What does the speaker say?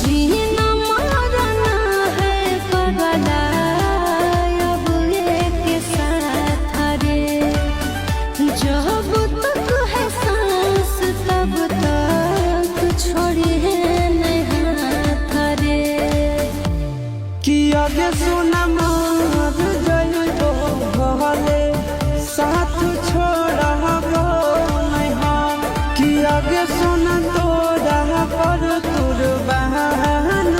जीना मरना है पगला अब एक साथ रे, जब तक है सांस तब तक छोड़िए नहीं हाथ रे। कि आगे सुना मार जइबो भले साथ छोड़बो नहीं हम, कि आगे सुना तोरा पर कुर्बान